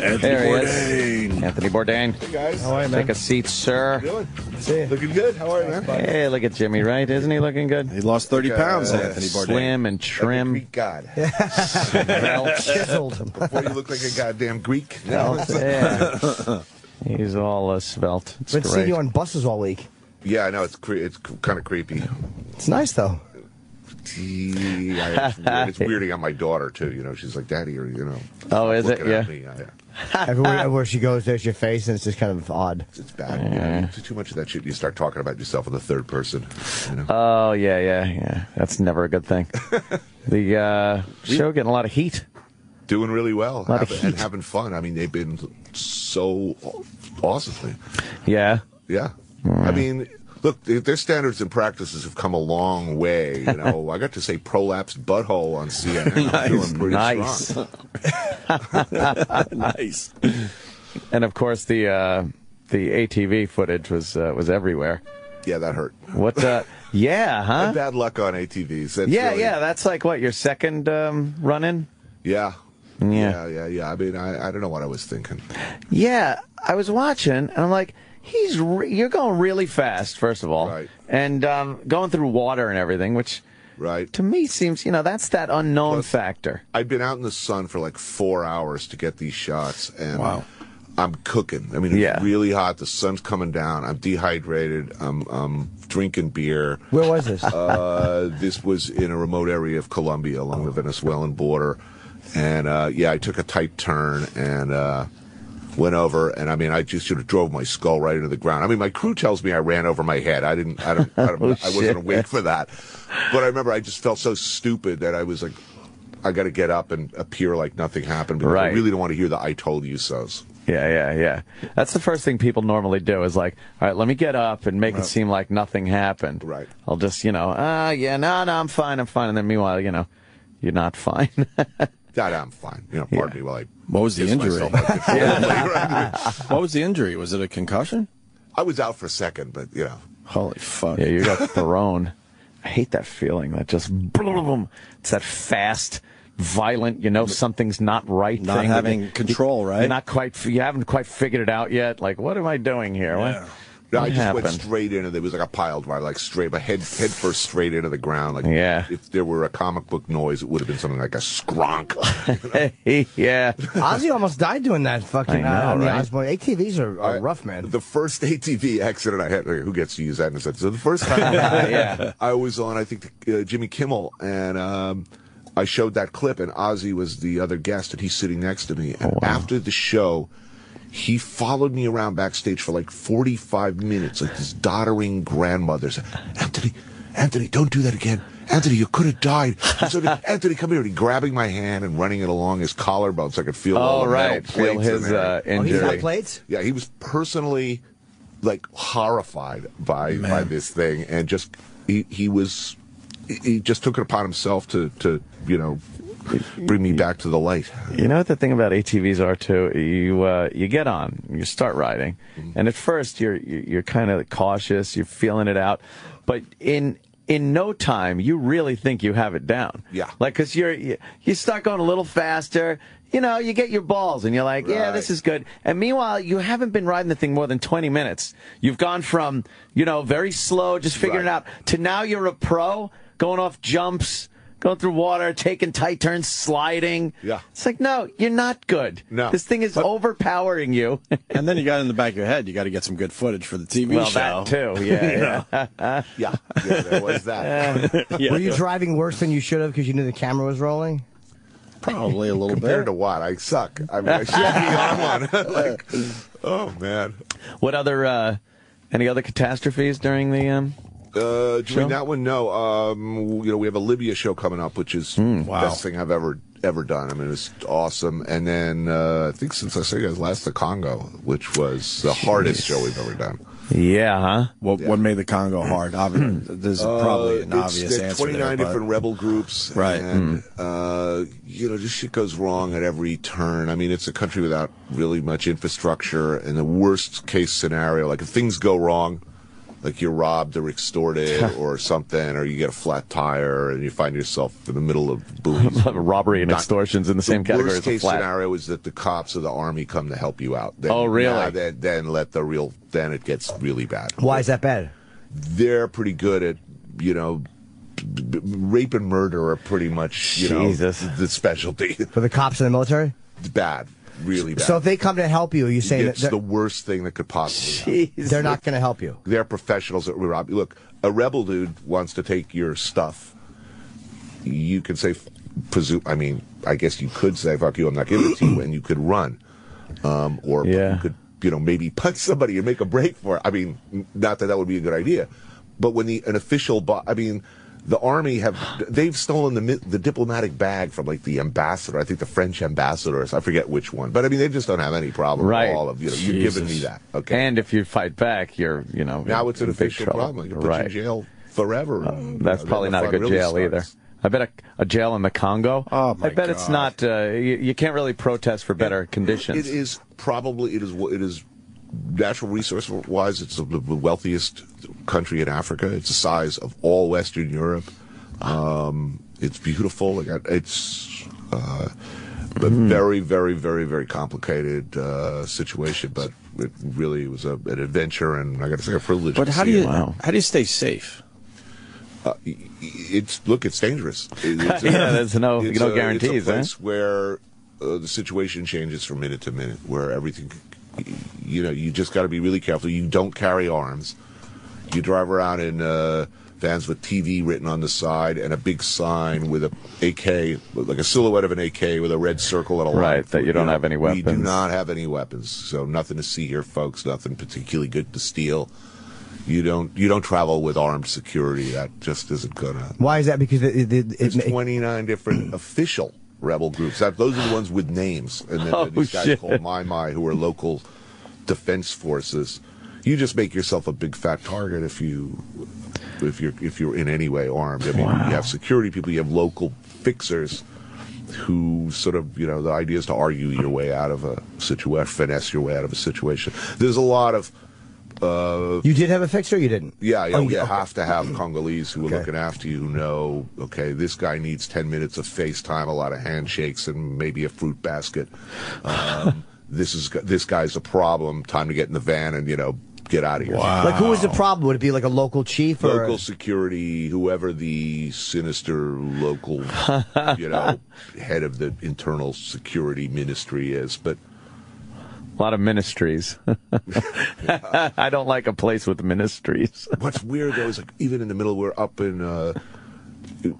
Anthony Bourdain. Anthony Bourdain. Hey, guys. How are you, man? Take a seat, sir. How you doing? See you. Looking good. How are you, man? Hey, look at Jimmy, right? Isn't he looking good? He lost 30 pounds, Anthony Bourdain. Slim and trim. Like a Greek god. Chiseled. Before you look like a goddamn Greek. Yeah. He's all svelte. It's been great. seeing you on buses all week. Yeah, I know. It's kind of creepy. It's nice, though. It's weirding out my daughter, too. You know, she's like, Daddy, or, you know. Oh, is it? Yeah. Everywhere she goes, there's your face, and it's just kind of odd. It's bad. Yeah. Too much of that shit, you start talking about yourself in the third person. You know? Oh, yeah. That's never a good thing. The show getting a lot of heat. Doing really well. And having fun. I mean, they've been so awesome. Yeah. Yeah. I mean, look, their standards and practices have come a long way. You know, I got to say prolapsed butthole on CNN. I'm doing pretty strong. Nice. And of course, the ATV footage was everywhere. Yeah, that hurt. What? Yeah, huh? I had bad luck on ATVs. That's That's like what, your second run-in? Yeah. Yeah. I mean, I don't know what I was thinking. Yeah, I was watching, and I'm like, you're going really fast, first of all, right. And going through water and everything, which to me seems, that's that unknown factor. I'd been out in the sun for like 4 hours to get these shots, and wow. I'm cooking. I mean, it's really hot. The sun's coming down. I'm dehydrated. I'm drinking beer. Where was this? This was in a remote area of Colombia along the Venezuelan border. And, I took a tight turn and went over. And, I mean, I just sort of drove my skull right into the ground. I mean, my crew tells me I ran over my head. I wasn't awake for that. But I remember I just felt so stupid that I was like, I got to get up and appear like nothing happened. Because I really don't want to hear the I told you so's. Yeah. That's the first thing people normally do is like, all right, let me get up and make it seem like nothing happened. Right. I'll just, no, I'm fine. And then meanwhile, you're not fine. I'm fine. Pardon me while I... What was the injury? What was the injury? Was it a concussion? I was out for a second, but, Holy fuck. Yeah, you got thrown. I hate that feeling. That just... Boom. It's that fast... violent, something's not right. Not having control, right? You haven't quite figured it out yet. Like, what am I doing here? Yeah. I just went straight into. There was like a pile driver, like straight, but head first straight into the ground. Like, if there were a comic book noise, it would have been something like a skronk. Yeah. Ozzy almost died doing that fucking. I know, right? Osborne. ATVs are rough, man. The first ATV accident I had. Who gets to use that in a sense? So the first time I was on, I think Jimmy Kimmel, and I showed that clip, and Ozzy was the other guest, and he's sitting next to me. And after the show, he followed me around backstage for like 45 minutes, like this doddering grandmother said, Anthony, don't do that again. Anthony, you could have died. So, Anthony, come here. And he grabbing my hand and running it along his collarbone so I could feel all the metal plates. Feel his injury. Oh, he's got plates? Yeah, he was personally like horrified by this thing, and just he just took it upon himself to bring me back to the light. You know what the thing about ATVs are too? You get on, you start riding, and at first you're kind of cautious, you're feeling it out, but in no time you really think you have it down. Yeah, like because you start going a little faster. You get your balls, and you're like, yeah, this is good. And meanwhile, you haven't been riding the thing more than 20 minutes. You've gone from very slow, just figuring it out, to now you're a pro, going off jumps, going through water, taking tight turns, sliding. Yeah. It's like, no, you're not good. No. This thing is overpowering you. And then you got in the back of your head, you got to get some good footage for the TV show. Well, that too, yeah. Yeah, there was that. Were you driving worse than you should have because you knew the camera was rolling? Probably a little Compared bit. to what? I suck. I mean, I should be on one. Like, oh, man. What other, any other catastrophes during the, During that one, no. We have a Libya show coming up, which is the best thing I've ever done. I mean, it's awesome. And then I think since I saw you guys last, the Congo, which was the hardest show we've ever done. Yeah, huh? What made the Congo hard? There's probably an obvious answer 29 there, different rebel groups. Right. And, just shit goes wrong at every turn. I mean, it's a country without really much infrastructure. And the worst case scenario, like if things go wrong, like you're robbed or extorted or something, or you get a flat tire and you find yourself in the middle of boobies. Robbery and extortion's in the same category as a flat. The worst case scenario is that the cops or the army come to help you out. Then, oh, really? Then it gets really bad. Why is that bad? They're pretty good at, rape and murder are pretty much, the specialty. For the cops in the military? Bad. Really bad. So if they come to help you, you say it's the worst thing that could possibly happen. They're not going to help you. They're professionals that rob you. Look, a rebel dude wants to take your stuff. You can say, I guess you could say, fuck you, I'm not giving it to you, and you could run. You could, maybe punch somebody and make a break for it. I mean, not that would be a good idea. But when an official, the army they've stolen the diplomatic bag from like the ambassador. I think the French ambassadors. I forget which one, but they just don't have any problem at all of you're giving me that. Okay. And if you fight back, you're now it's an official problem. You put you in jail forever. That's probably not a good jail either. I bet a jail in the Congo. Oh my I bet God. it's not. You can't really protest for better conditions. It is natural resource wise, it's the wealthiest country in Africa. It's the size of all Western Europe. It's beautiful. It's a very, very, very, very complicated situation, but it really was an adventure, and I got to say, a privilege. But how do you stay safe? It's dangerous. There's no guarantees. It's a place where the situation changes from minute to minute, where everything. You just got to be really careful. You don't carry arms. You drive around in vans with TV written on the side and a big sign with a AK, like a silhouette of an AK with a red circle and a line. Right, that you don't have any weapons. We do not have any weapons, so nothing to see here, folks. Nothing particularly good to steal. You don't travel with armed security. That just isn't gonna. Why is that? Because there's 29 different official rebel groups. Those are the ones with names, and then these guys called My, who are local defense forces. You just make yourself a big fat target if you're in any way armed. I mean, you have security people, you have local fixers who sort of, the idea is to argue your way out of a situation, finesse your way out of a situation. There's a lot of. You did have a fixer, or you didn't? Yeah, you have to have Congolese who are looking after you, who know, okay, this guy needs 10 minutes of FaceTime, a lot of handshakes, and maybe a fruit basket. This guy's a problem. Time to get in the van and get out of here. Wow. Like, who was the problem? Would it be like a local chief? Local security, whoever the sinister local, head of the internal security ministry is, but. A lot of ministries. I don't like a place with ministries. What's weird, though, is like even in the middle, we're up in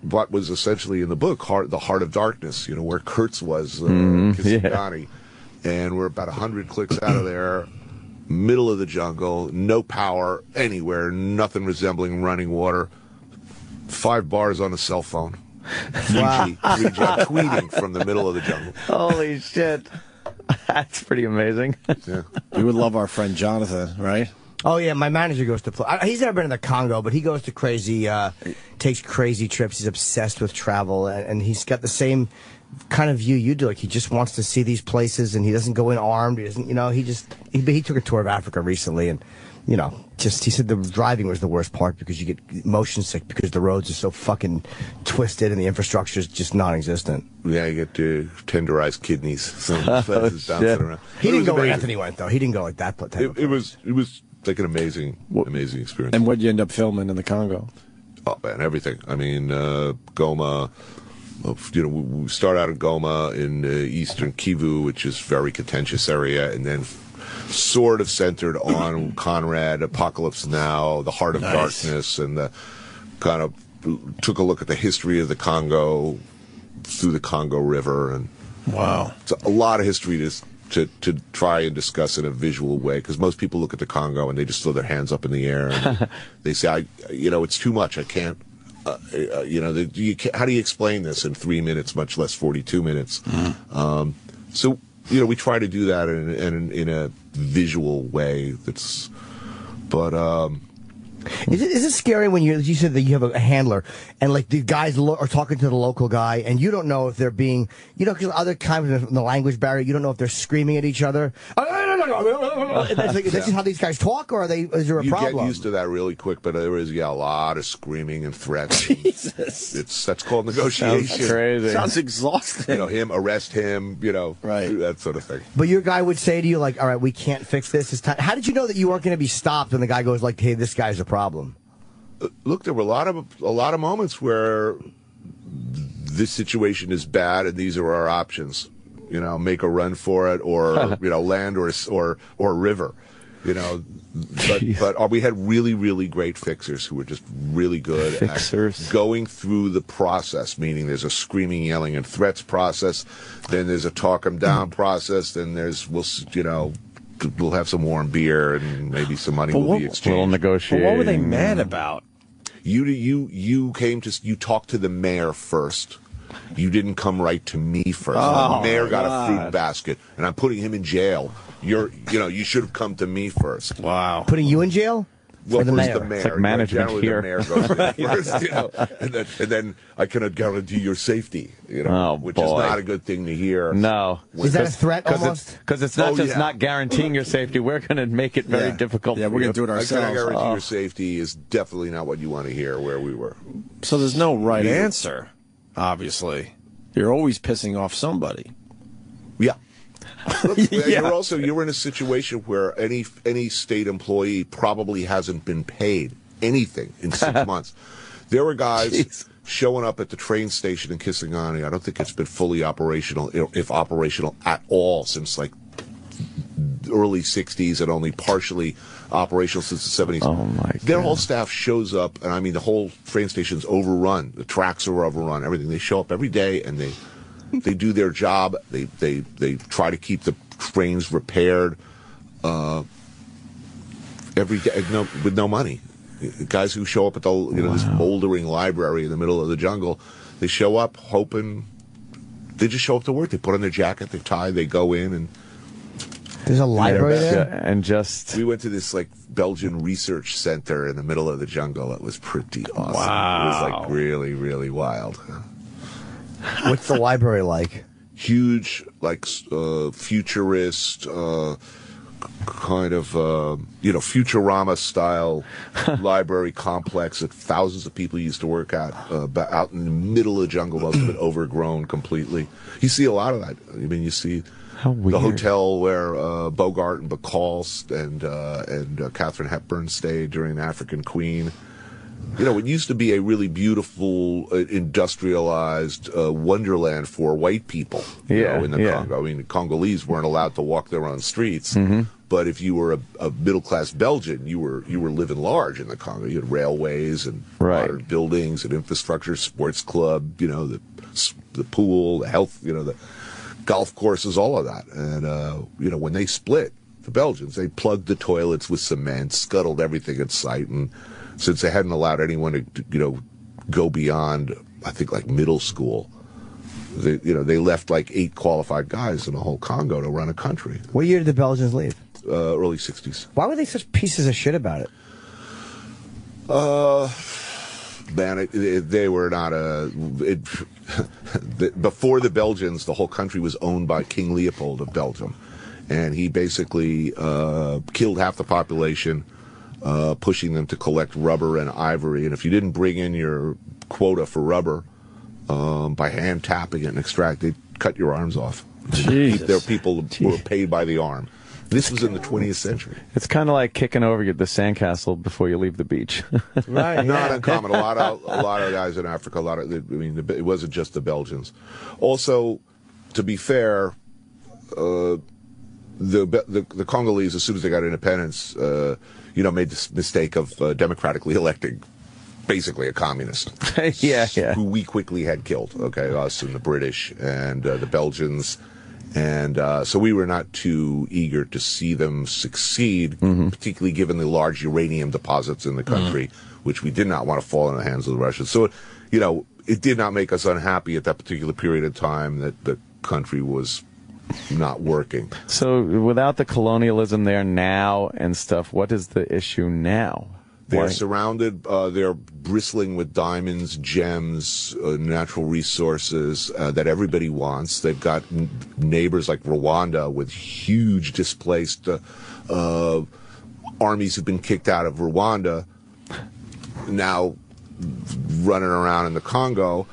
what was essentially in the book, the Heart of Darkness, where Kurtz was, Kisangani. And we're about 100 clicks out of there, middle of the jungle, no power anywhere, nothing resembling running water, 5 bars on a cell phone. 3G tweeting from the middle of the jungle. Holy shit. That's pretty amazing. Yeah. We would love our friend Jonathan, right? Oh, yeah, my manager goes to play. He's never been in the Congo, but he goes to takes crazy trips. He's obsessed with travel, and he's got the same kind of view you do. Like, he just wants to see these places, and he doesn't go in armed. He doesn't, he took a tour of Africa recently, and, he said the driving was the worst part because you get motion sick because the roads are so fucking twisted and the infrastructure is just non-existent. Yeah, you get tenderized kidneys. Some places bouncing around. He didn't go where Anthony went, though. He didn't go like that. It was like an amazing experience. And what'd you end up filming in the Congo? Oh, man, everything. I mean, Goma. We start out in Goma in eastern Kivu, which is a very contentious area, and then sort of centered on Conrad, Apocalypse Now, the Heart of Darkness, and the kind of took a look at the history of the Congo through the Congo River, and it's a lot of history to try and discuss in a visual way, because most people look at the Congo and they just throw their hands up in the air and they say, it's too much. I can't. How do you explain this in 3 minutes, much less 42 minutes? So we try to do that in a visual way. Is it scary when you said that you have a handler and like the guys are talking to the local guy and you don't know if they're being, because other times in the language barrier, you don't know if they're screaming at each other. That's just how these guys talk, or is there a problem? You get used to that really quick, but there is a lot of screaming and threats. Jesus. That's called negotiation. Sounds crazy. Sounds exhausting. Arrest him, right. that sort of thing. But your guy would say to you, like, all right, we can't fix this. It's time. How did you know that you weren't going to be stopped when the guy goes like, hey, this guy's a problem? Look, there were a lot of moments where this situation is bad and these are our options. Make a run for it, or land or river. But we had really, really great fixers who were just really good at going through the process, meaning there's a screaming, yelling, and threats process, then there's a talk 'em down process, then we'll have some warm beer and maybe some money will be exchanged. Little negotiating. But what were they mad about? You talked to the mayor first. You didn't come right to me first. The mayor got a fruit basket, and I'm putting him in jail. You should have come to me first. Wow. Putting you in jail? Well, the mayor. The mayor. It's like management Generally, here. the mayor goes in first, and then I cannot guarantee your safety, which is not a good thing to hear. No. Is that a threat almost? Because it's not not guaranteeing your safety. We're going to make it very difficult. Yeah, we're going to do it ourselves. I cannot guarantee your safety is definitely not what you want to hear where we were. So there's no right answer, obviously. You're always pissing off somebody. Yeah. Look, you're in a situation where any state employee probably hasn't been paid anything in 6 months. There were guys showing up at the train station in Kisangani. I don't think it's been fully operational, if operational at all, since like early 60s, and only partially operational since the 70s. Oh my God. Their whole staff shows up, and I mean the whole train station's overrun. The tracks are overrun. Everything. They show up every day, and they do their job. They try to keep the trains repaired every day with no money. Guys who show up at the this moldering library in the middle of the jungle, they show up hoping. They just show up to work. They put on their jacket, their tie, they go in, and there's a library there. And we went to this like Belgian research center in the middle of the jungle. It was pretty awesome. Wow. It was like really, really wild. What's the library like? Huge, like futurist, kind of Futurama style library complex that thousands of people used to work at out in the middle of the jungle. Most of it overgrown completely. You see a lot of that. I mean, you see the hotel where Bogart and Bacall and Katharine Hepburn stayed during African Queen. It used to be a really beautiful, industrialized wonderland for white people in the Congo. I mean, the Congolese weren't allowed to walk their own streets. Mm-hmm. But if you were a middle-class Belgian, you were living large in the Congo. You had railways and modern buildings and infrastructure, sports club, the pool, the health, the golf courses, all of that. And, when they split, the Belgians, they plugged the toilets with cement, scuttled everything in sight, and since they hadn't allowed anyone to, go beyond, I think, like middle school, they left like 8 qualified guys in the whole Congo to run a country. What year did the Belgians leave? Early 60s. Why were they such pieces of shit about it? Man, they were not before the Belgians, the whole country was owned by King Leopold of Belgium. And he basically killed half the population, pushing them to collect rubber and ivory. And if you didn't bring in your quota for rubber by hand tapping it and extract, they'd cut your arms off. Their people were paid by the arm. This was in the 20th century. It's kind of like kicking over the sandcastle before you leave the beach. Right. Not uncommon. A lot of guys in Africa. It wasn't just the Belgians. Also, to be fair, the Congolese, as soon as they got independence, made this mistake of democratically electing basically a communist. Yeah. Who we quickly had killed. Okay, us and the British and the Belgians. And so we were not too eager to see them succeed, particularly given the large uranium deposits in the country, which we did not want to fall in the hands of the Russians. So, it did not make us unhappy at that particular period of time that the country was not working. So without the colonialism there now and stuff, what is the issue now? They're surrounded, they're bristling with diamonds, gems, natural resources that everybody wants. They've got neighbors like Rwanda with huge displaced armies who've been kicked out of Rwanda, now running around in the Congo,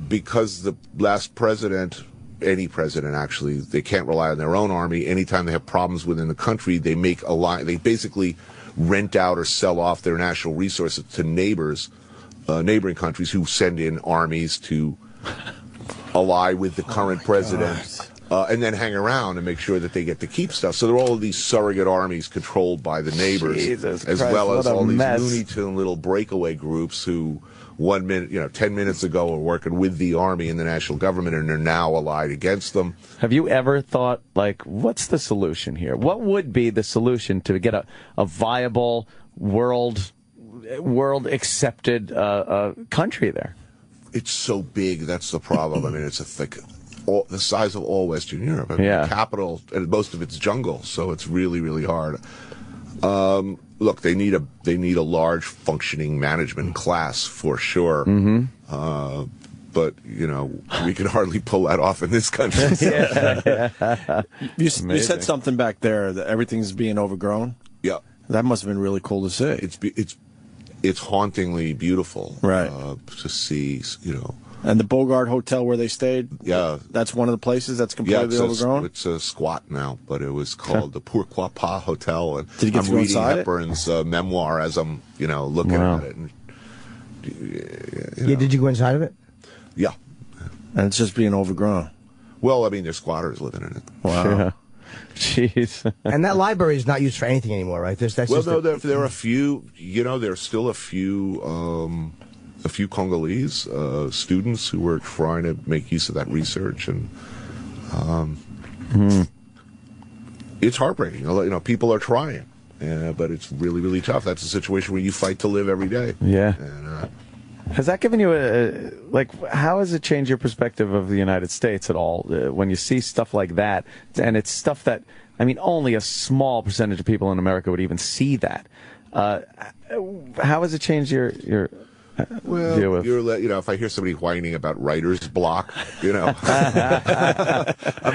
because the last president, any president actually, they can't rely on their own army. Anytime they have problems within the country, they make they basically rent out or sell off their national resources to neighboring countries who send in armies to ally with the current president, and then hang around and make sure that they get to keep stuff. So there are all of these surrogate armies controlled by the neighbors, as well as all these Looney Tune little breakaway groups who 1 minute, 10 minutes ago were working with the army and the national government, and are now allied against them. Have you ever thought, like, what's the solution here? What would be the solution to get a viable world accepted country there? It's so big. That's the problem. I mean, it's the size of all Western Europe. I mean, the capital, and most of it's jungle, so it's really, really hard. Look, they need a large functioning management class for sure. Mm-hmm. But we can hardly pull that off in this country. So. You said something back there that everything's being overgrown. Yeah, that must have been really cool to see. It's hauntingly beautiful, right? To see, And the Bogart Hotel where they stayed, that's one of the places that's completely overgrown? It's a squat now, but it was called the Pourquoi Pas Hotel. And did you get to go reading inside Hepburn's memoir as I'm, looking at it. And, did you go inside of it? Yeah. And it's just being overgrown. Well, I mean, there's squatters living in it. Wow. Yeah. Jeez. And that library is not used for anything anymore, right? There are a few, there's still a few Congolese students who were trying to make use of that research, and it's heartbreaking. People are trying, but it's really, really tough. That's a situation where you fight to live every day. Yeah. And, has that given you how has it changed your perspective of the United States at all when you see stuff like that? And it's stuff that, only a small percentage of people in America would even see that. How has it changed your deal with? If I hear somebody whining about writer's block, I'm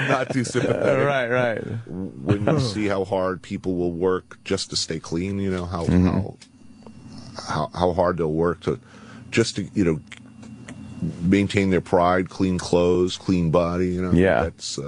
not too sympathetic. Right. When you see how hard people will work just to stay clean, how hard they'll work to maintain their pride, clean clothes, clean body. That's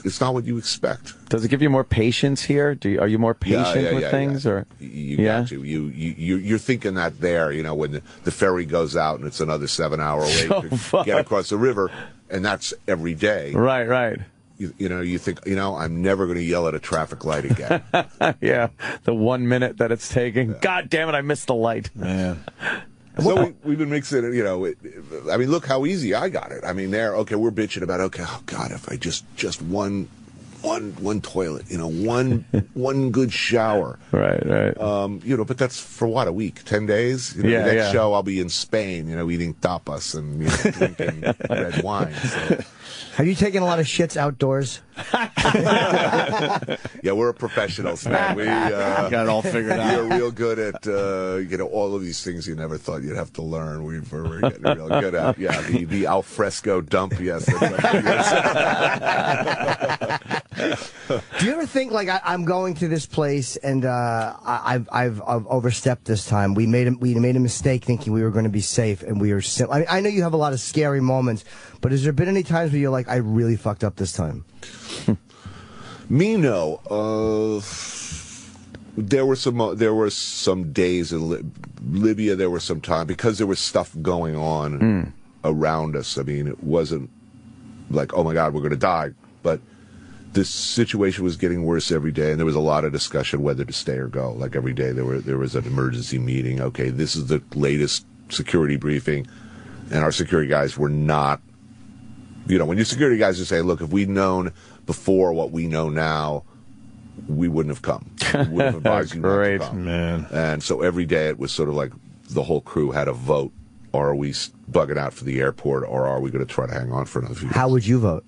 it's not what you expect. Does it give you more patience here? Are you more patient with things, or you got to? You're thinking that there. When the ferry goes out and it's another 7-hour wait to get across the river, and that's every day. Right. You think, I'm never going to yell at a traffic light again. Yeah, the 1 minute that it's taking. God damn it, I missed the light. Man. So we've been mixing it, look how easy I got it. We're bitching about, oh God, if I just one toilet, one good shower. Right. But that's for what, a week, 10 days? Next show I'll be in Spain, eating tapas and drinking red wine. So. Have you taken a lot of shits outdoors? Yeah, we're professionals, man. We got it all figured out. We're real good at all of these things you never thought you'd have to learn. We're getting real good at. Yeah, the al fresco dump. Yes. Do you ever think I'm going to this place and I've overstepped this time? We made a mistake thinking we were going to be safe, and we were. I know you have a lot of scary moments, but has there been any times where you're like, I really fucked up this time? Me, no. There were some days in Libya. There were some time because there was stuff going on around us. It wasn't like, oh my God, we're going to die, but this situation was getting worse every day, and there was a lot of discussion whether to stay or go. Like every day, there was an emergency meeting. Okay, this is the latest security briefing, and our security guys were not. When your security guys are saying, "Look, if we'd known before what we know now, we wouldn't have come. We wouldn't have advised you not to come." Man. And so every day it was sort of like the whole crew had a vote: are we bugging out for the airport, or are we going to try to hang on for another few days? How would you vote?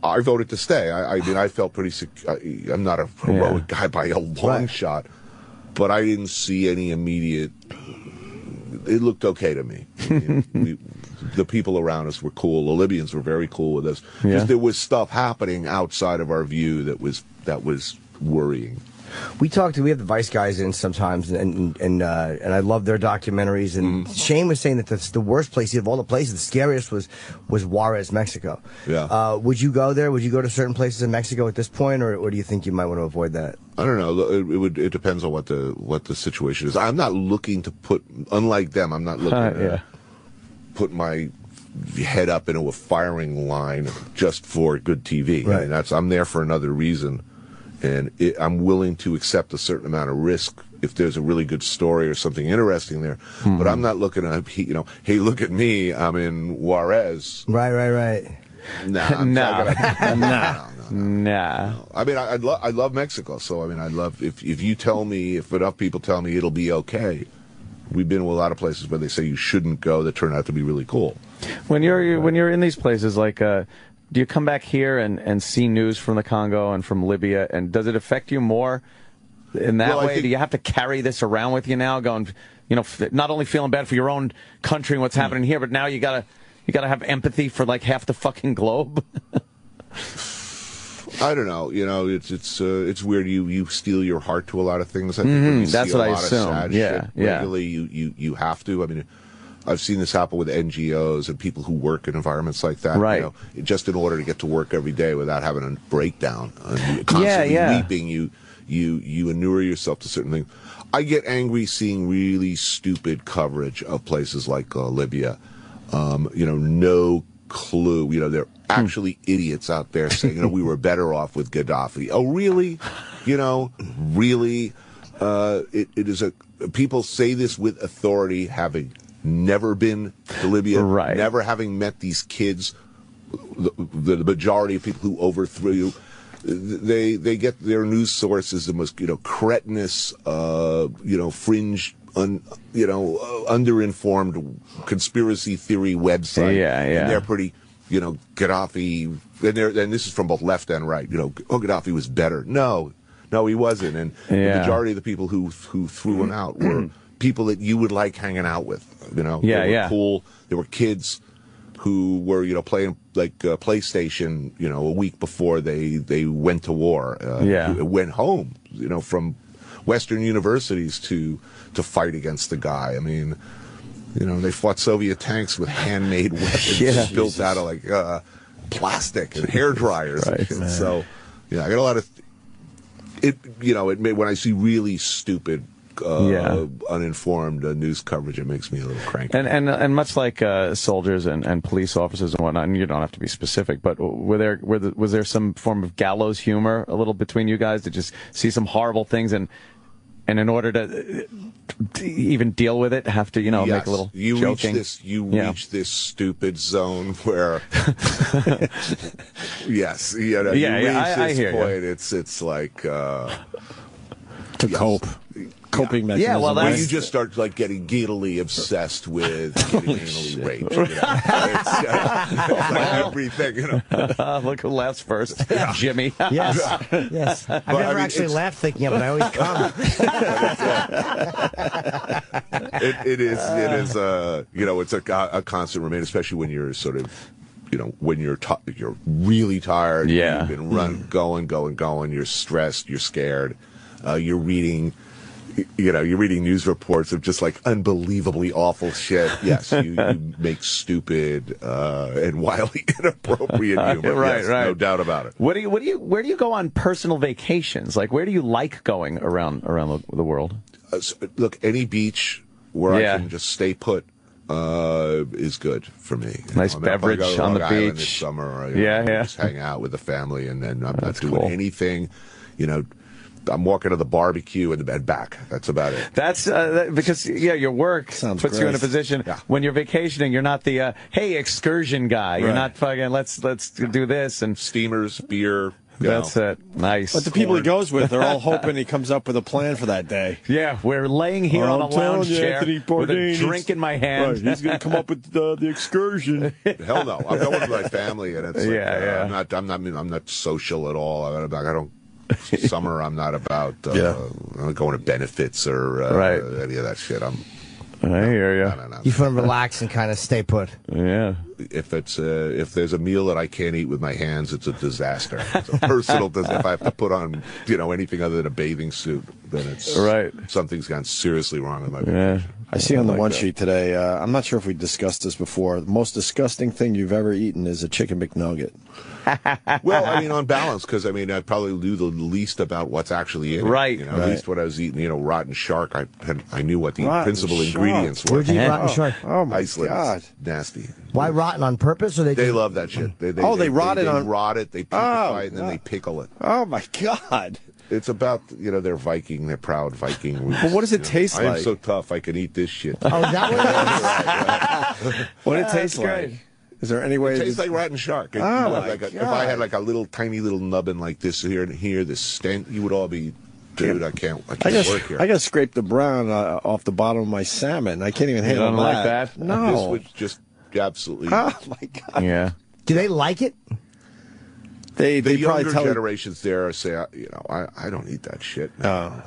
I voted to stay. I mean, I felt pretty. I'm not a heroic guy by a long shot, but I didn't see any immediate. It looked okay to me. I mean, the people around us were cool. The Libyans were very cool with us. Just there was stuff happening outside of our view that was worrying. We have the Vice guys in sometimes, and I love their documentaries. And Shane was saying that that's the worst place of all the places. The scariest was Juarez, Mexico. Yeah. Would you go there? Would you go to certain places in Mexico at this point, or do you think you might want to avoid that? I don't know. It depends on what the situation is. I'm not looking to put, unlike them, I'm not looking to put my head up into a firing line just for good TV. Right. I mean, I'm there for another reason. And I'm willing to accept a certain amount of risk if there's a really good story or something interesting there. But I'm not looking at, hey, look at me, I'm in Juarez. Right. Nah. Nah. I mean, I love Mexico, so I mean, I'd love if you tell me, if enough people tell me it'll be okay. We've been to a lot of places where they say you shouldn't go that turn out to be really cool. When you're in these places, like, do you come back here and see news from the Congo and from Libya, and does it affect you more in that way? Do you have to carry this around with you now, going, not only feeling bad for your own country and what's happening here, but now you gotta have empathy for like half the fucking globe? I don't know. It's weird. You steel your heart to a lot of things. I think when you that's see what a I lot assume. of sad shit regularly, you have to. I mean, I've seen this happen with NGOs and people who work in environments like that. Right. Just in order to get to work every day without having a breakdown, constantly weeping, you inure yourself to certain things. I get angry seeing really stupid coverage of places like Libya. No clue. They're actually idiots out there saying, we were better off with Gaddafi. Oh, really? Really? It is people say this with authority, having never been to Libya, never having met these kids, the majority of people who overthrew. They get their news sources the most cretinous, fringe, underinformed conspiracy theory website. And they're pretty, Gaddafi, and this is from both left and right. Gaddafi was better. No, he wasn't. And the majority of the people who threw him out were people that you would like hanging out with. They were cool. There were kids who were, playing like PlayStation, a week before they went to war. Went home, from Western universities to fight against the guy. I mean, they fought Soviet tanks with handmade weapons built out of like plastic and hair dryers. And so, I got a lot of when I see really stupid, uninformed news coverage, it makes me a little cranky. And much like soldiers and police officers and whatnot, and you don't have to be specific, but was there some form of gallows humor a little between you guys to just see some horrible things and in order to even deal with it, have to make a little joking? Reach this stupid zone where I hear point. You. It's like to cope. Coping mechanism. Yeah, well, you just start like getting giddily obsessed with getting anally raped. It's like everything. Look who laughs first, Jimmy. Yes. I've never actually laughed thinking of it. I always come. It is. It's a constant remain, especially when you're sort of. When you're really tired. You've been going. You're stressed. You're scared. You're reading news reports of just like unbelievably awful shit. Yes, you make stupid and wildly inappropriate humor. Right. No doubt about it. Where do you go on personal vacations? Like, where do you like going around the world? Look, any beach where I can just stay put is good for me. Nice beverage on the beach this summer. Just hang out with the family, and then I'm not doing anything. I'm walking to the barbecue and back. That's about it. That's because your work puts you in a position when you're vacationing. You're not the hey excursion guy. You're not fucking let's do this and steamers, beer, That's it. Nice. But the people he goes with, they're all hoping he comes up with a plan for that day. Yeah, we're laying here on a lounge chair Anthony with a Bourdain, drink in my hand. Right, he's going to come up with the excursion. Hell no. I'm going with my family, and it's like, Yeah. I'm not social at all. I don't. Summer, I'm not about I'm not going to benefits or any of that shit. I hear you. No. You want to relax and kind of stay put. Yeah. If there's a meal that I can't eat with my hands, it's a disaster. It's a personal disaster. If I have to put on anything other than a bathing suit, then it's something's gone seriously wrong with my vacation. I see on the one sheet today, I'm not sure if we discussed this before, the most disgusting thing you've ever eaten is a chicken McNugget. Well, I mean, on balance, because I probably knew the least about what's actually in it. Right. At least what I was eating, rotten shark, I knew what the principal ingredients were. Where'd you eat rotten shark? Oh, my Iceland. God. Nasty. Why rotten on purpose? Or they love that shit. They rot it, they putrefy it, and then they pickle it. Oh, my God. It's about, they're Viking, they're proud Viking roots. But what does it taste like? I am so tough, I can eat this shit. Oh, is that what it is? What it tastes like? Is there any way? It tastes like rotten shark. If I had like a tiny little nubbin like this here and here, this stent, you would all be, dude, I can't work here. I got to scrape the brown off the bottom of my salmon. I can't even handle that. Like that? No. This would just absolutely. Oh, my God. Yeah. Do they like it? The probably younger tell generations there say, I don't eat that shit. Oh.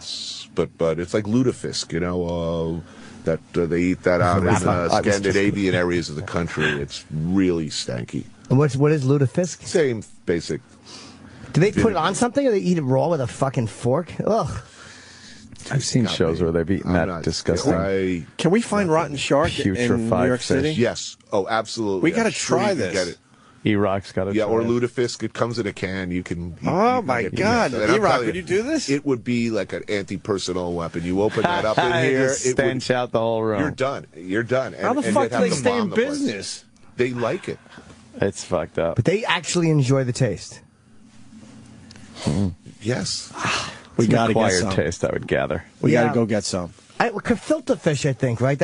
But it's like lutefisk, that they eat that out in Scandinavian areas of the country. It's really stanky. And what is lutefisk? Same basic. Do they put it on something, or they eat it raw with a fucking fork? Ugh. I've seen shows where they've eaten that disgusting. Can we find rotten shark in New York City? Yes. Oh, absolutely. We got to try this. Get it. E-Rock's got it. Yeah, or lutefisk. It comes in a can. You can. Oh my God, E-Rock, would you do this? It would be like an anti-personal weapon. You open that up in here, it stench out the whole room. You're done. You're done. How the fuck do they stay in business? They like it. It's fucked up. But they actually enjoy the taste. Yes. We got to get acquired some. taste, I would gather. We got to go get some. Gefilte fish, I think, right?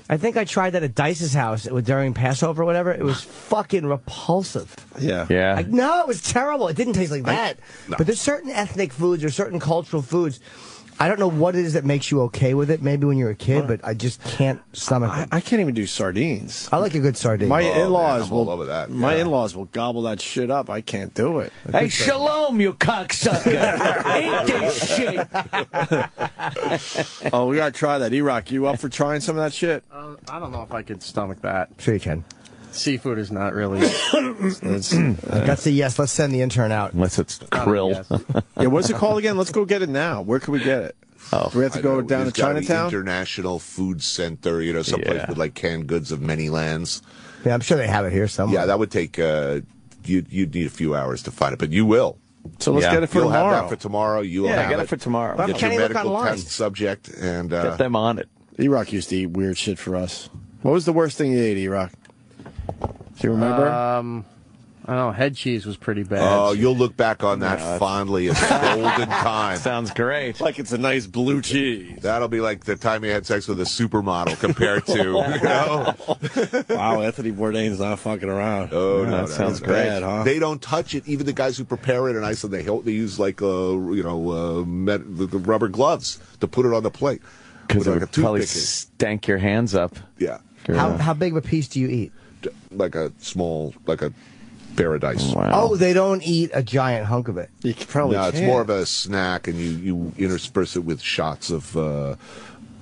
I think I tried that at Dice's house during Passover or whatever. It was fucking repulsive. Yeah. Yeah. No, it was terrible. It didn't taste like that. No. But there's certain ethnic foods or certain cultural foods. I don't know what it is that makes you okay with it, maybe when you're a kid, but I just can't stomach it. I can't even do sardines. I like a good sardine. My in-laws I'm all over that. My in-laws will gobble that shit up. I can't do it. Hey, shalom, you cocksucker. Eat this shit. Oh, we got to try that. E-Rock, you up for trying some of that shit? I don't know if I could stomach that. Sure you can. Seafood is not really. That's a yes. Let's send the intern out. Unless it's krill. Yeah, what's it called again? Let's go get it now. Where can we get it? Oh, do we have to go down to Chinatown? International Food Center, someplace with like canned goods of many lands. Yeah, I'm sure they have it here somewhere. Yeah, that would take. You'd need a few hours to find it, but you will. So let's get it for You'll tomorrow. have that for tomorrow. You will have get it for tomorrow. Well, Get can your you look medical online? test subject and Get them on it. E-Rock used to eat weird shit for us. What was the worst thing you ate, E-Rock? Do you remember? I don't know. Head cheese was pretty bad. Oh, you'll look back on that fondly as golden time. Sounds great. Like it's a nice blue cheese. That'll be like the time you had sex with a supermodel compared to, Wow, Anthony Bourdain's not fucking around. Oh, no, that sounds That's bad, huh? They don't touch it. Even the guys who prepare it in Iceland, they use like the rubber gloves to put it on the plate. Because it like would probably stank your hands up. Yeah, How big of a piece do you eat? like a paradise. Wow. Oh, they don't eat a giant hunk of it. You probably No, it's more of a snack, and you intersperse it with shots of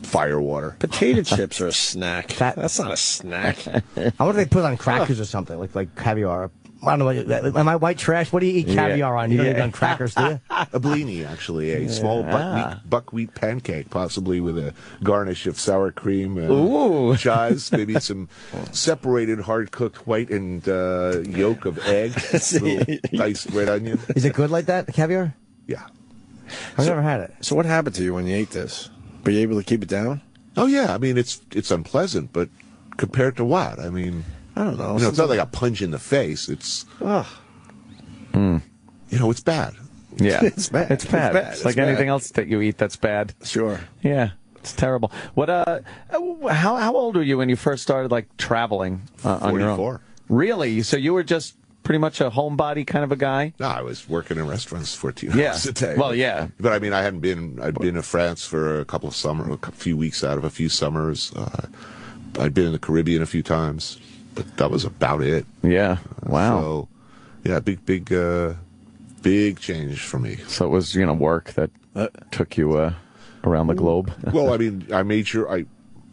fire water. Potato chips are a snack. That's not a snack. I wonder if they put it on crackers or something, like caviar. I don't know. Am I white trash? What do you eat caviar on? You don't eat it on crackers, do you? A blini, actually, a small buckwheat pancake, possibly with a garnish of sour cream and chives, maybe some separated, hard-cooked white and yolk of egg, little diced red onion. Is it good like that, the caviar? Yeah. I've never had it. So what happened to you when you ate this? Were you able to keep it down? Oh, yeah. I mean, it's unpleasant, but compared to what? I mean, I don't know. it's not like a punch in the face. It's, it's bad. Yeah. It's bad. It's bad. It's like anything else that you eat that's bad. Sure. Yeah. It's terrible. What? How old were you when you first started traveling on your own? 44. Really? So you were just pretty much a homebody kind of a guy? No, I was working in restaurants 14 Yeah. hours a day. Well, yeah. But I mean, I'd been to France for a few weeks out of a few summers. I'd been in the Caribbean a few times, but that was about it. Yeah. Wow. So, yeah, big change for me. So it was, work that took you around the globe. Well, I mean, I made sure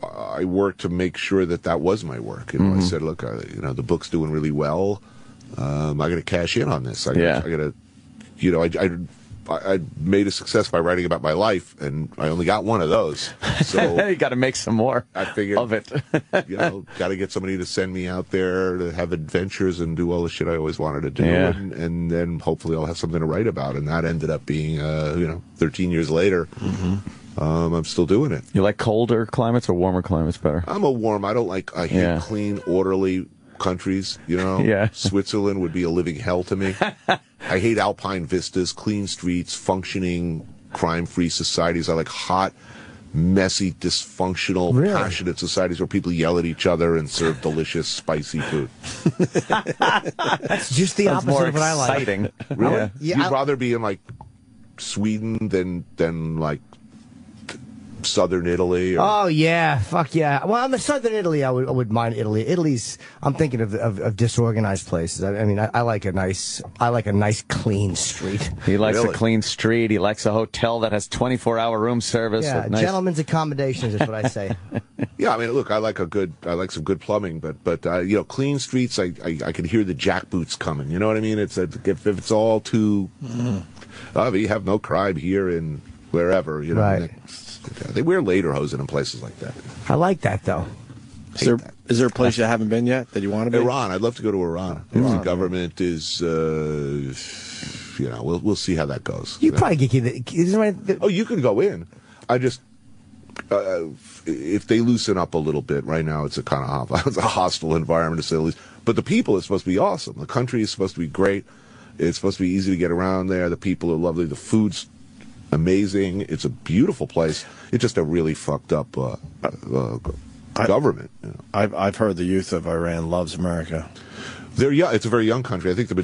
I worked to make sure that was my work. I said, look, the book's doing really well. I got to cash in on this. I got to, I made a success by writing about my life, and I only got one of those. So you got to make some more. I figured of it. Got to get somebody to send me out there to have adventures and do all the shit I always wanted to do, and then hopefully I'll have something to write about. And that ended up being, 13 years later. I'm still doing it. You like colder climates or warmer climates better? I'm a warm. I hate clean, orderly countries. Yeah. Switzerland would be a living hell to me. I hate alpine vistas, clean streets, functioning, crime-free societies. I like hot, messy, dysfunctional, passionate societies where people yell at each other and serve delicious, spicy food. That's just the opposite of what I like. Exciting. Really? Yeah. You'd rather be in like Sweden than like southern Italy? Or... Oh yeah, fuck yeah. Well, I'm in southern Italy. I would mind Italy. Italy's. I'm thinking of disorganized places. I mean, I like a nice clean street. He likes a clean street. He likes a hotel that has 24-hour room service. Yeah, nice... gentlemen's accommodations is what I say. Yeah, I mean, look, I like some good plumbing, but clean streets. I can hear the jackboots coming. You know what I mean? It's if it's all too. You have no crime here in wherever. Right. They wear lederhosen in places like that. I like that, though. Is there a place you haven't been yet that you want to be? Iran. I'd love to go to Iran. If the government is, we'll see how that goes. You probably get Oh, you can go in. I just, if they loosen up a little bit, right now it's a hostile environment to say the least. But the people is supposed to be awesome. The country is supposed to be great. It's supposed to be easy to get around there. The people are lovely. The food's amazing. It's a beautiful place. It's just a really fucked up government. I've heard the youth of Iran loves America. They're young. It's a very young country. I think the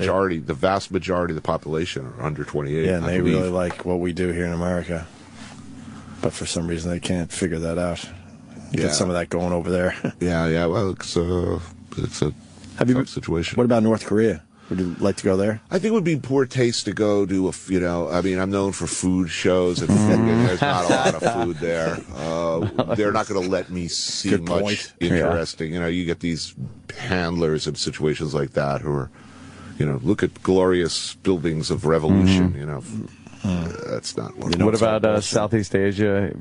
vast majority of the population are under 28. Yeah, and they really like what we do here in America. But for some reason, they can't figure that out. Get some of that going over there. Yeah. Well, it's a tough situation. What about North Korea? Would you like to go there? I think it would be poor taste to go to I'm known for food shows, and there's not a lot of food there. They're not going to let me see much interesting. Yeah. You get these handlers in situations like that who are, look at glorious buildings of revolution, That's not one. What about Southeast Asia?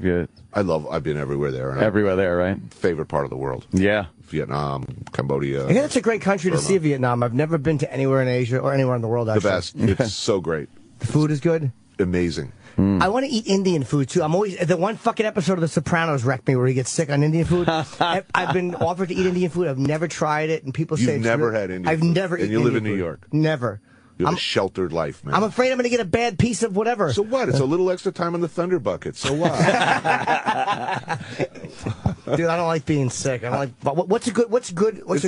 I've been everywhere there. Everywhere there, right? Favorite part of the world. Yeah. Vietnam, Cambodia. I think it's a great country to see, Vietnam. I've never been to anywhere in Asia or anywhere in the world, actually. The best. It's so great. The food is good? Amazing. I want to eat Indian food, too. The one fucking episode of The Sopranos wrecked me where he gets sick on Indian food. I've been offered to eat Indian food. I've never tried it, and people say You've never had Indian food? I've never eaten Indian food. And Indian you live in New food. York? Never. You have a sheltered life, man. I'm afraid I'm going to get a bad piece of whatever. So what? It's a little extra time on the Thunder Bucket. So what? Dude, I don't like being sick. I don't like. But what's a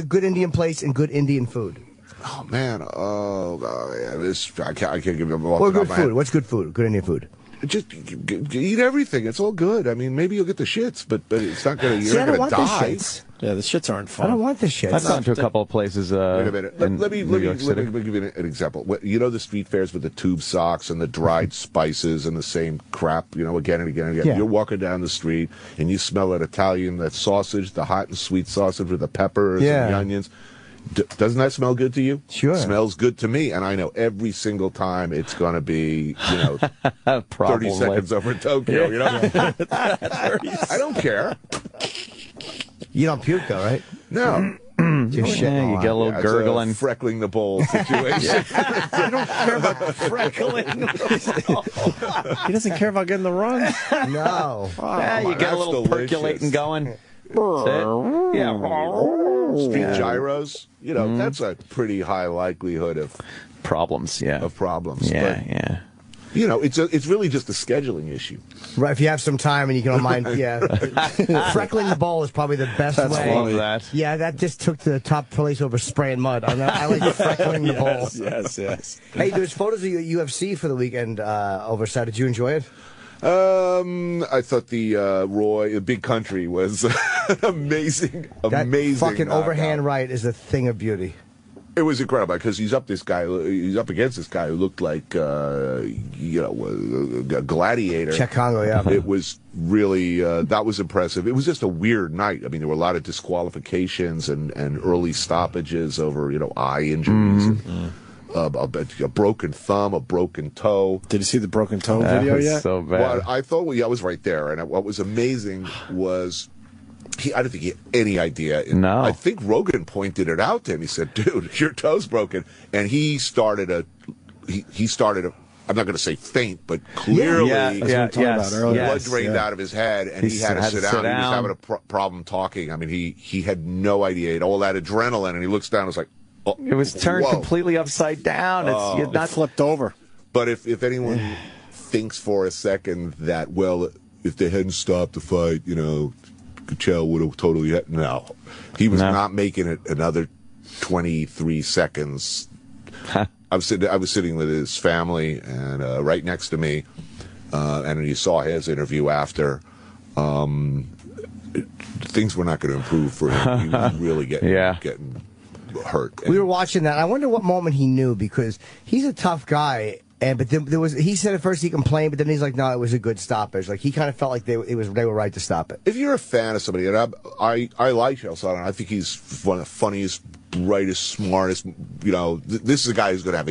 good Indian place and good Indian food? Oh man, I can't give you. Or good food. What's good food? Good Indian food. Just eat everything. It's all good. I mean, maybe you'll get the shits, but it's not gonna. You're not gonna die. Yeah, the shits aren't fun. I don't want the shits. I've gone to a couple of places. Wait a minute. Let me give you an example. The street fairs with the tube socks and the dried spices and the same crap, again and again and again. Yeah. You're walking down the street and you smell that sausage, the hot and sweet sausage with the peppers and the onions. Doesn't that smell good to you? Sure. It smells good to me, and I know every single time it's going to be, 30 seconds over Tokyo, I don't care. You don't puke, though, right? No. Just shit. You get a little gurgling. It's a freckling the bowl situation. I don't care about freckling. He doesn't care about getting the runs. No. You get a little percolating going. Yeah. Street gyros, that's a pretty high likelihood of problems. Yeah. Of problems. Yeah. You know, it's really just a scheduling issue. Right, if you have some time and you can mind, freckling the bowl is probably the best way. I love that. Yeah, that just took the top place over spraying mud. I like freckling the bowl. Yes. Hey, there's photos of you at UFC for the weekend over Saturday. Did you enjoy it? I thought the Big Country was an amazing That fucking knockout. overhand right is a thing of beauty. It was incredible because he's up against this guy who looked like a gladiator. Czech Congo, yeah. It was really that was impressive. It was just a weird night. I mean, there were a lot of disqualifications and early stoppages over eye injuries. A broken thumb, a broken toe. Did you see the broken toe video yet? So bad. Well, I thought I was right there, and what was amazing was. I don't think he had any idea. No. I think Rogan pointed it out to him. He said, dude, your toe's broken. And he started a, I'm not going to say faint, but clearly blood drained out of his head, and he had to sit down. He was having a problem talking. I mean, he had no idea. He had all that adrenaline, and he looks down and was like, oh, it was turned completely upside down. It's not flipped over. But if anyone thinks for a second that, well, if they hadn't stopped the fight, Kuchel would have totally no. He was not making it another 23 seconds. I was sitting with his family and right next to me, and you saw his interview after. Things were not going to improve for him. He was really getting hurt. We were watching that. I wonder what moment he knew, because he's a tough guy. But there was. He said at first he complained, but then he's like, "No, it was a good stoppage." Like he kind of felt like they were right to stop it. If you're a fan of somebody, and I like Chael Sonnen, I think he's one of the funniest, brightest, smartest. This is a guy who's going to have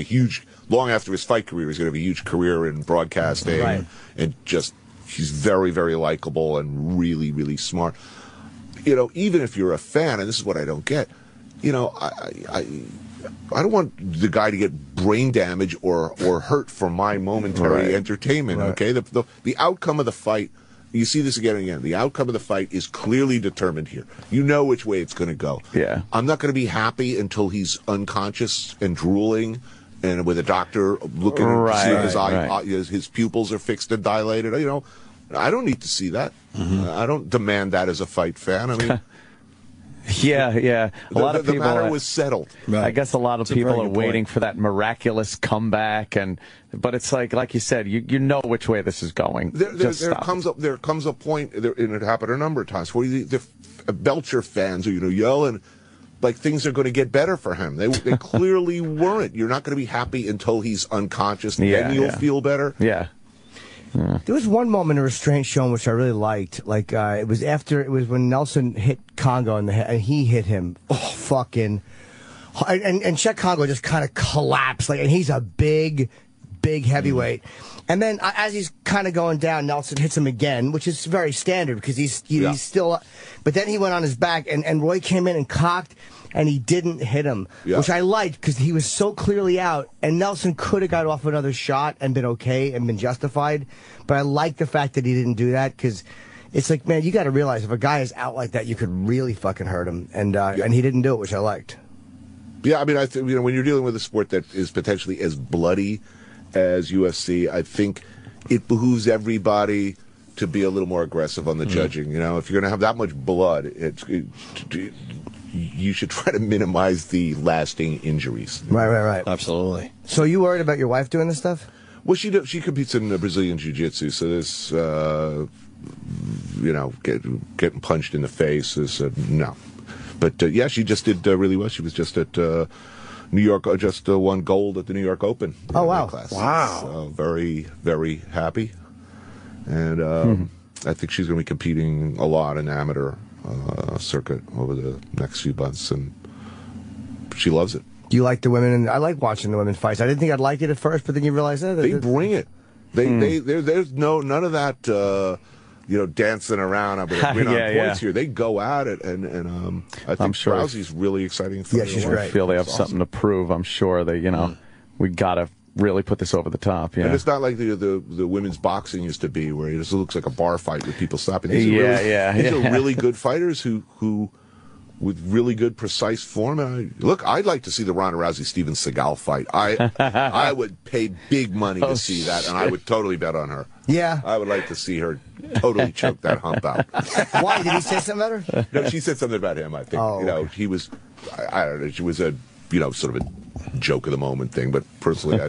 long after his fight career, he's going to have a huge career in broadcasting, right. and just he's very, very likable and really, really smart. Even if you're a fan, and this is what I don't get, I don't want the guy to get brain damage or hurt from my momentary entertainment. Right. Okay, the outcome of the fight. You see this again and again. The outcome of the fight is clearly determined here. You know which way it's going to go. Yeah. I'm not going to be happy until he's unconscious and drooling, and with a doctor looking to see his eye, his pupils are fixed and dilated. I don't need to see that. Mm-hmm. I don't demand that as a fight fan. I mean. Yeah. A lot of people. The matter was settled. Right. I guess a lot of people are waiting for that miraculous comeback, but it's like you said, you know which way this is going. There comes a point, and it happened a number of times, where the Belcher fans are yelling like things are going to get better for him. They clearly weren't. You're not going to be happy until he's unconscious, and then you'll feel better. Yeah. There was one moment in Restraint shown which I really liked. Like it was when Nelson hit Congo in the head, and he hit him. And Czech Congo just kind of collapsed. And he's a big heavyweight. And then as he's kind of going down, Nelson hits him again, which is very standard because he's still. But then he went on his back, and Roy came in and cocked. And he didn't hit him, which I liked because he was so clearly out. And Nelson could have got off another shot and been okay and been justified. But I like the fact that he didn't do that, because it's like, man, you got to realize if a guy is out like that, you could really fucking hurt him. And he didn't do it, which I liked. Yeah, I mean, I think when you're dealing with a sport that is potentially as bloody as UFC, I think it behooves everybody to be a little more aggressive on the judging. If you're going to have that much blood, you should try to minimize the lasting injuries. Right. Absolutely. So you worried about your wife doing this stuff? Well, she competes in Brazilian Jiu-Jitsu, so this, getting punched in the face is no. But she just did really well. She was just at New York, just won gold at the New York Open. Oh wow! Class. Wow! So very, very happy, and I think she's going to be competing a lot in amateur circuit over the next few months, and she loves it. Do you like the women? And I like watching the women fights. I didn't think I'd like it at first, but then you realize that they bring it. There's none of that dancing around. I'm going to win on points here. They go at it, and I think Rousey's really exciting. Yeah, she's great. I feel they have something to prove. I'm sure they we got to really put this over the top. Yeah, and it's not like the women's boxing used to be, where it just looks like a bar fight with people stopping. These are really good fighters who with really good, precise form. And look, I'd like to see the Ronda Rousey Steven Seagal fight. I would pay big money to see that, and I would totally bet on her. Yeah. I would like to see her totally choke that hump out. Why? Did he say something about her? No, she said something about him, I think. Oh, you know, he was, I don't know, she was a, you know, sort of a joke of the moment thing, but personally,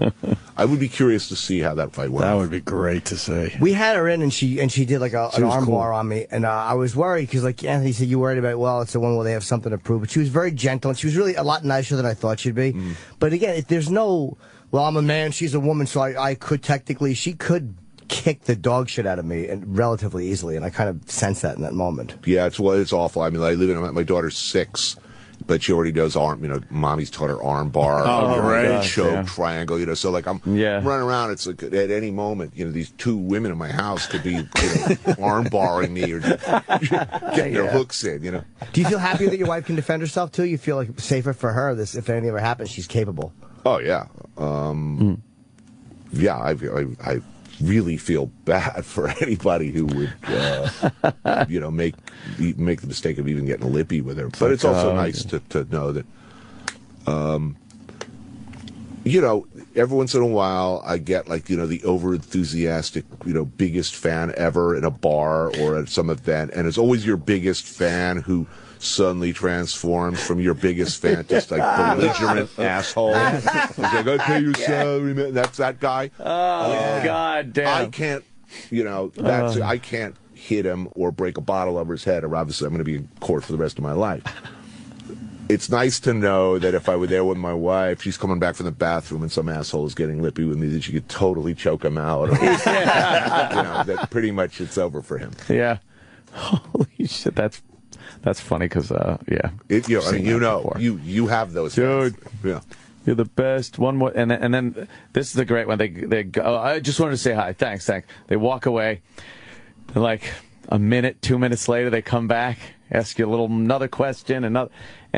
I would be curious to see how that fight went. That would be great to see. We had her in, and she did like an arm bar on me, and I was worried because, like Anthony said, you worried about, well, it's the one where they have something to prove, but she was very gentle, and she was really a lot nicer than I thought she'd be. But again, there's no, well, I'm a man, she's a woman, so I could technically, she could kick the dog shit out of me and relatively easily, and I kind of sense that in that moment. Yeah, it's awful. I mean, I live in, my daughter's 6. But she already does mommy's taught her arm bar, choke, triangle, so like I'm running around. It's like at any moment, these 2 women in my house could be, arm barring me or getting their hooks in, Do you feel happy that your wife can defend herself too? You feel like safer for her, if anything ever happens, she's capable. Oh, yeah. Yeah, I really feel bad for anybody who would, make the mistake of even getting lippy with her. But it's also nice to know that, every once in a while I get the over-enthusiastic, biggest fan ever in a bar or at some event, and it's always your biggest fan who suddenly transforms from your biggest fan to belligerent asshole. It's like, okay, your salary, man. That's that guy. Oh, God damn. I can't, I can't hit him or break a bottle over his head, or obviously I'm going to be in court for the rest of my life. It's nice to know that if I were there with my wife, she's coming back from the bathroom and some asshole is getting lippy with me, that she could totally choke him out. Or, that pretty much it's over for him. Yeah. Holy shit, that's funny because, you have those dude. fans. Yeah, you're the best. One more, and then this is the great one. They go. Oh, I just wanted to say hi. Thanks. They walk away. They're like a minute, 2 minutes later, they come back, ask you another question, and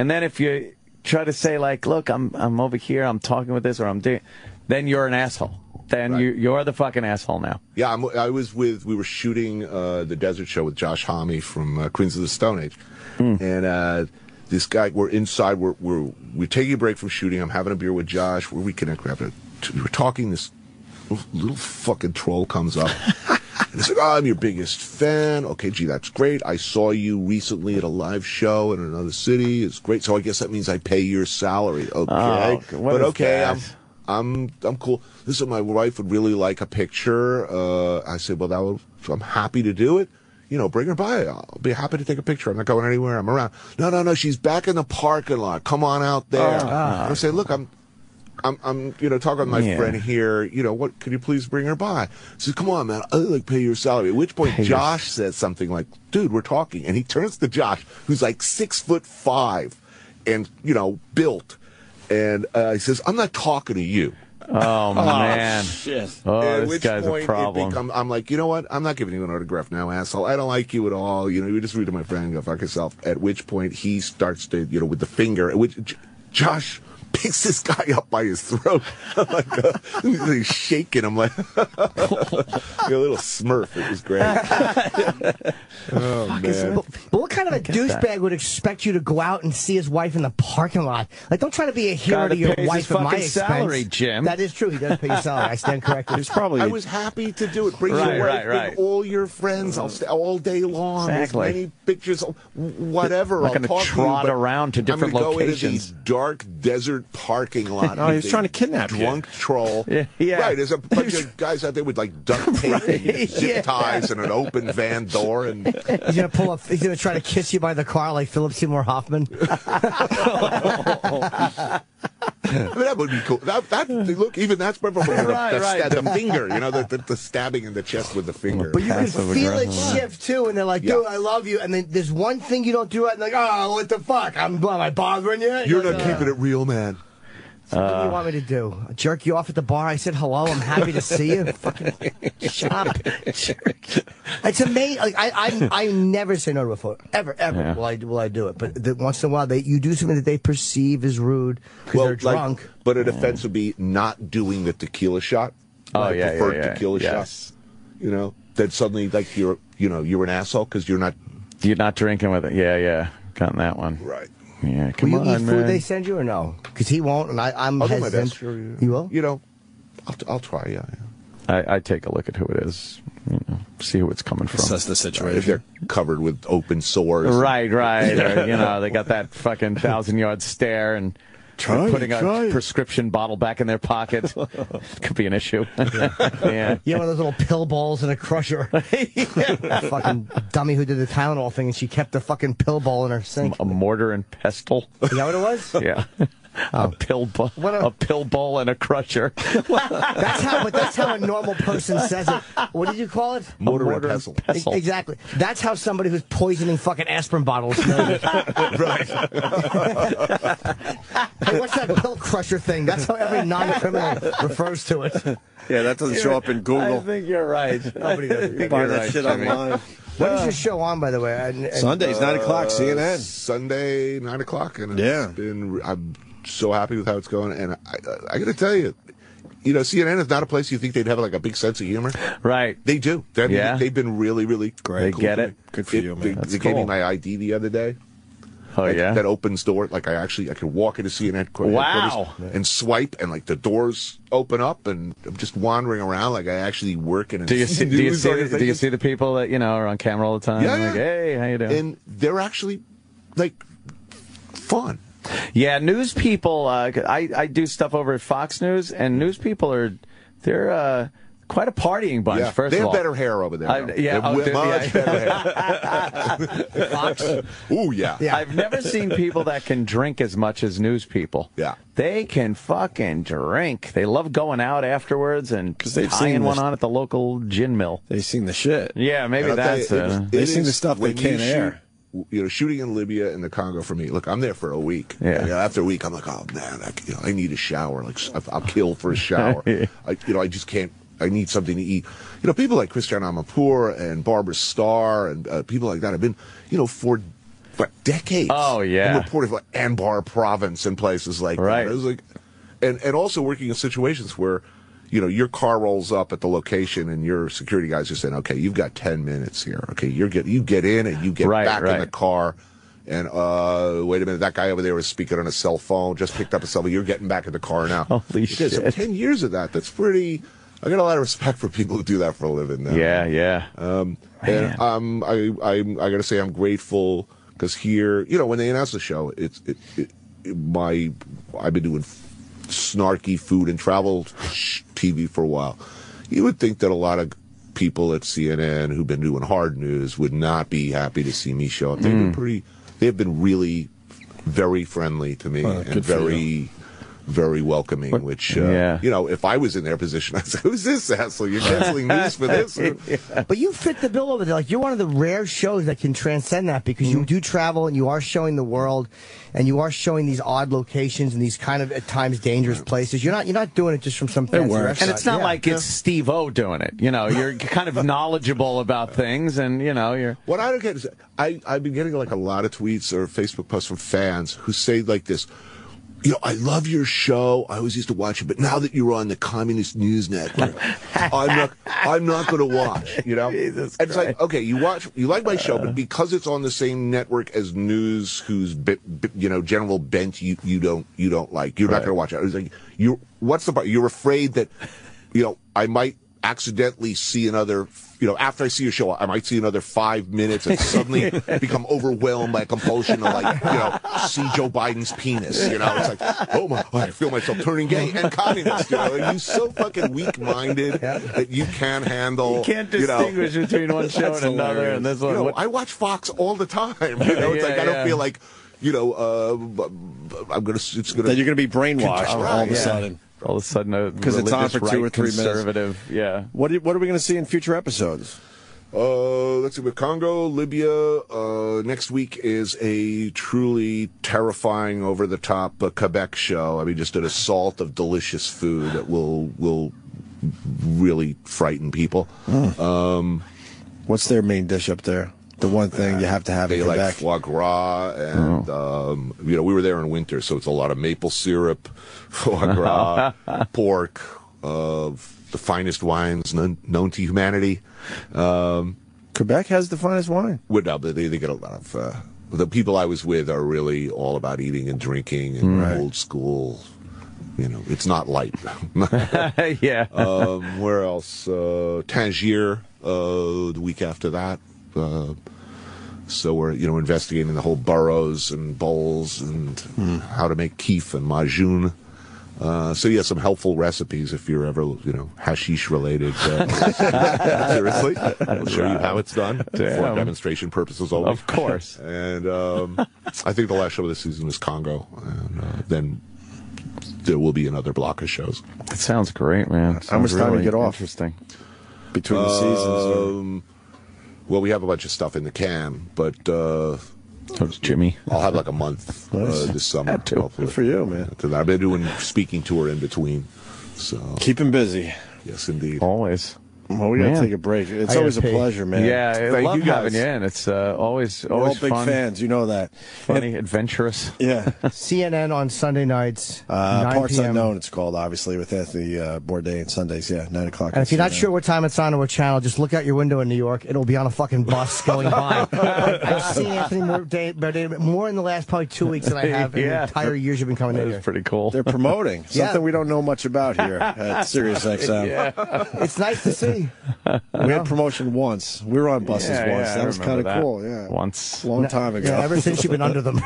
then if you try to say like, look, I'm over here, I'm talking with this, or I'm doing, then you're an asshole. Then right. You're the fucking asshole now. Yeah, we were shooting the Desert Show with Josh Homme from Queens of the Stone Age. And this guy, we're inside, we're taking a break from shooting. I'm having a beer with Josh. We reconnect. We're talking, this little fucking troll comes up. And it's like, I'm your biggest fan. Okay, gee, that's great. I saw you recently at a live show in another city. It's great. So I guess that means I pay your salary. Okay. But okay, I'm cool. Listen, my wife would really like a picture. I said, well, I'm happy to do it. Bring her by. I'll be happy to take a picture. I'm not going anywhere. I'm around. No. She's back in the parking lot. Come on out there. And I say, look, I'm talking with my friend here. What? Could you please bring her by? She says, come on, man. I'll pay your salary. At which point, Josh says something like, dude, we're talking. And he turns to Josh, who's like 6'5" and built. And he says, I'm not talking to you. Oh, man. Shit. Oh, this guy's a problem. I'm like, you know what? I'm not giving you an autograph now, asshole. I don't like you at all. You just read to my friend and go fuck yourself. At which point he starts to, with the finger, at which Josh picks this guy up by his throat. I'm like, he's shaking. I'm like, a little smurf. It was great. Oh, man. But what kind of a douchebag would expect you to go out and see his wife in the parking lot? Like, don't try to be a hero to your wife at my expense. Salary, Jim. That is true. He does pay your salary. I stand corrected. I was happy to do it. Bring your wife and all your friends. I'll stay all day long. Exactly. As many pictures, whatever. I'm not going to trot around to different locations. I'm going to go into these dark desert parking lot. Oh, he was trying to kidnap you. Drunk troll. Yeah. Right, there's a bunch of guys out there with like duct tape and zip ties and an open van door. And he's going to pull up. He's going to try to kiss you by the car like Philip Seymour Hoffman. That would be cool. Look, even that's preferable. The finger, the stabbing in the chest with the finger. But you can feel it shift too, and they're like, "Dude, I love you." And then there's one thing you don't do right, and they're like, "Oh, what the fuck? Am I bothering you?" You're not keeping it real, man. So what do you want me to do? Jerk you off at the bar? I said hello. I'm happy to see you. Fucking shut up. It's amazing. Like I never say no to a photo. Ever. Yeah. Will I do it? But once in a while, you do something that they perceive as rude because they're drunk. But an offense would be not doing the tequila shot. Preferred tequila shot. That suddenly you're an asshole because you're not drinking with it. Yeah. gotten that one. Right. Yeah, come Will you on, eat man. food they send you or no? Because he won't, and I'm I'll do my hesitant. best. Sure, yeah. You will? You know, I'll try, yeah. I take a look at who it is, see who it's coming from. Assess the situation. If they're covered with open sores. Right. Or, they got that fucking 1,000-yard stare and putting a prescription bottle back in their pocket. Could be an issue. Yeah. You know, one of those little pill balls in a crusher. Fucking dummy who did the Tylenol thing, and she kept the fucking pill ball in her sink. A mortar and pestle. Is that what it was? Yeah. A pill bowl and a crusher. That's how a normal person says it. What did you call it? Mortar and pestle. Exactly. That's how somebody who's poisoning fucking aspirin bottles knows it. Right. Hey, what's that pill crusher thing? That's how every non-criminal refers to it. Yeah, that doesn't show up in Google. I think you're right. Nobody does. Buy that shit online. When is your show on, by the way? Sundays, 9 o'clock, CNN. Sunday, 9 o'clock. And Yeah. I'm so happy with how it's going. And I got to tell you, CNN is not a place you think they'd have like a big sense of humor. Right. They do. They've been really, really Great. They cool get to it. me. Good for you, man. They gave me my ID the other day. Oh, Like, yeah? that opens door. Like I could walk into CNN Wow. headquarters and swipe, and like the doors open up, and I'm just wandering around like I actually work in a Do you see the people that, are on camera all the time? Yeah. Like, hey, how you doing? And they're actually like fun. Yeah, news people, I do stuff over at Fox News, and news people they're quite a partying bunch, Yeah, first they of have all. better hair over there. They have much better hair. Fox? Ooh, yeah. I've never seen people that can drink as much as news people. Yeah. They can fucking drink. They love going out afterwards and they've tying seen one this- on at the local gin mill. They've seen the shit. Yeah, maybe And I'll that's tell you, it. They've it seen the is stuff they when you can't air. Shooting in Libya and the Congo for me. Look, I'm there for a week. Yeah. After a week, I'm like, oh man, I need a shower. Like, I'll kill for a shower. I just can't. I need something to eat. People like Christian Amanpour and Barbara Starr and people like that have been, for decades. Oh, yeah. And reported for Anbar Province and places like Right. that. It was like, and also working in situations where, your car rolls up at the location and your security guys are saying, okay, you've got 10 minutes here. Okay, you get in and you get back in the car. And wait a minute, that guy over there was speaking on a cell phone, just picked up a cell phone. You're getting back in the car now. Holy shit. So 10 years of that, that's pretty. I got a lot of respect for people who do that for a living now. Yeah. And I got to say I'm grateful because here, when they announce the show, I've been doing snarky food and travel TV for a while. You would think that a lot of people at CNN who've been doing hard news would not be happy to see me show up. They've been really very friendly to me and very, very welcoming, which, if I was in their position, I'd say, who's this asshole? You're canceling news for this? But you fit the bill over there. Like, you're one of the rare shows that can transcend that because you do travel and you are showing the world and you are showing these odd locations and these kind of, at times, dangerous places. You're not doing it just from some fancy restaurant. And it's not like it's Steve-O doing it. You're kind of knowledgeable about things and, you're... What I don't get is, I've been getting like a lot of tweets or Facebook posts from fans who say like this, I love your show. I always used to watch it, but now that you're on the Communist News Network, I'm not going to watch. Jesus and it's like, okay, you like my show, but because it's on the same network as news, whose general bent you don't like, you're not going to watch it. It's like, what's the part? You're afraid that I might accidentally see another. After I see your show, I might see another 5 minutes and suddenly become overwhelmed by a compulsion to, see Joe Biden's penis. It's like, oh my, I feel myself turning gay and communist. Are you so fucking weak-minded that you can't handle? You can't distinguish between one show and another. And this one. I watch Fox all the time. It's like I don't feel like, I'm gonna. It's gonna. That you're gonna be brainwashed all of a sudden. All of a sudden, because it's on for 2 or 3 minutes. Conservative, yeah. What are we going to see in future episodes? Let's see. With Congo, Libya, next week is a truly terrifying, over-the-top Quebec show. I mean, just an assault of delicious food that will really frighten people. What's their main dish up there? The one thing you have to have in Quebec. They like foie gras, and we were there in winter, so it's a lot of maple syrup, foie gras, pork, the finest wines known to humanity. Quebec has the finest wine. They get a lot of the people I was with are really all about eating and drinking and old school. You know, it's not light. Yeah. Where else? Tangier, the week after that. So we're, investigating the whole burrows and bowls and how to make keef and majun. So yeah, some helpful recipes if you're ever, hashish related. Seriously, I'll show you how it's done for demonstration purposes only. Of course. And I think the last show of the season is Congo, and then there will be another block of shows. It sounds great, man. How much time do you get off? Interesting. Between the seasons? Well, we have a bunch of stuff in the can, but So does Jimmy. I'll have like a month this summer. Good for you, man. I've been doing speaking tour in between. So Keep him busy. yes, indeed. Always. Well, we got to Man. take a break. It's I always a gotta pee. pleasure, man. Yeah, I Thank love you guys. having you in. It's always We're all big fun, fans. You know that. funny, adventurous. Yeah. CNN on Sunday nights, 9 Parts p.m. Unknown, it's called, obviously, with Anthony Bourdain Sundays. Yeah, 9 o'clock. And if you're not CNN. sure what time it's on or what channel, just look out your window in New York. It'll be on a fucking bus going by. I've seen Anthony Bourdain more in the last probably 2 weeks than I have in the entire years you've been coming in That here. was pretty cool. They're promoting something we don't know much about here at Sirius XM. It's nice to see. We had promotion once. We were on buses once. I That was remember kind of that. cool. Yeah, Once. long time ago. Yeah, ever since you've been under them.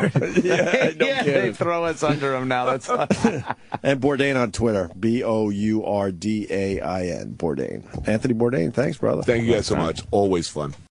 Yeah, they throw us under them now. That's And Bourdain on Twitter, Bourdain. Bourdain. Anthony Bourdain, thanks, brother. Thank you guys so much. Always fun.